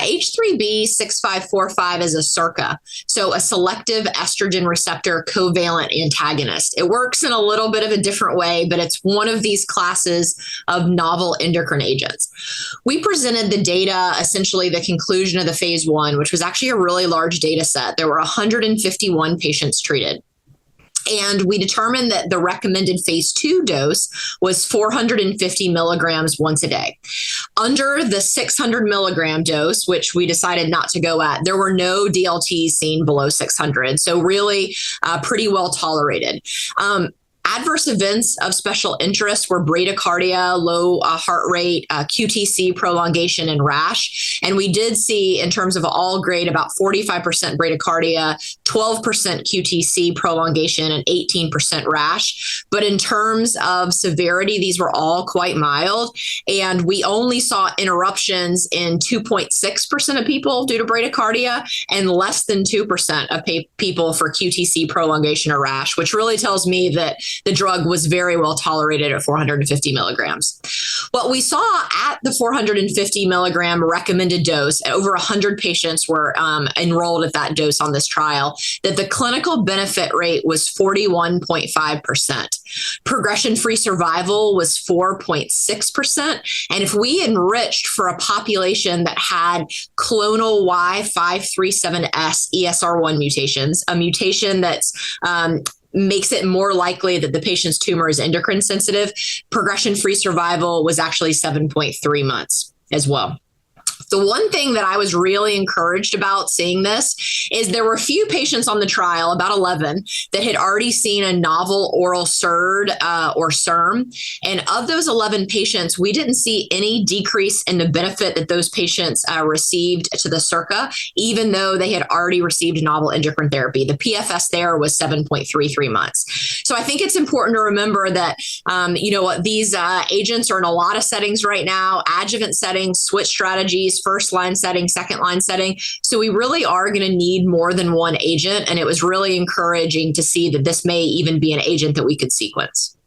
H3B-6545 is a SERCA, so a selective estrogen receptor covalent antagonist. It works in a little bit of a different way, but it's one of these classes of novel endocrine agents. We presented the data, essentially the conclusion of the phase 1, which was actually a really large data set. There were 151 patients treated. And we determined that the recommended phase 2 dose was 450 milligrams once a day. Under the 600 milligram dose, which we decided not to go at, there were no DLTs seen below 600. So really pretty well tolerated. Adverse events of special interest were bradycardia, low heart rate, QTC prolongation, and rash. And we did see, in terms of all grade, about 45% bradycardia, 12% QTC prolongation, and 18% rash. But in terms of severity, these were all quite mild. And we only saw interruptions in 2.6% of people due to bradycardia and less than 2% of people for QTC prolongation or rash, which really tells me that the drug was very well tolerated at 450 milligrams. What we saw at the 450 milligram recommended dose, over 100 patients were enrolled at that dose on this trial, that the clinical benefit rate was 41.5%. Progression-free survival was 4.6%. And if we enriched for a population that had clonal Y537S ESR1 mutations, a mutation that's makes it more likely that the patient's tumor is endocrine sensitive, progression-free survival was actually 7.3 months as well. The one thing that I was really encouraged about seeing this is there were a few patients on the trial, about 11, that had already seen a novel oral SERD or SERM. And of those 11 patients, we didn't see any decrease in the benefit that those patients received to the SERCA, even though they had already received novel endocrine therapy. The PFS there was 7.33 months. So I think it's important to remember that, these agents are in a lot of settings right now, adjuvant settings, switch strategies, first line setting, second line setting. So we really are going to need more than one agent. And it was really encouraging to see that this may even be an agent that we could sequence.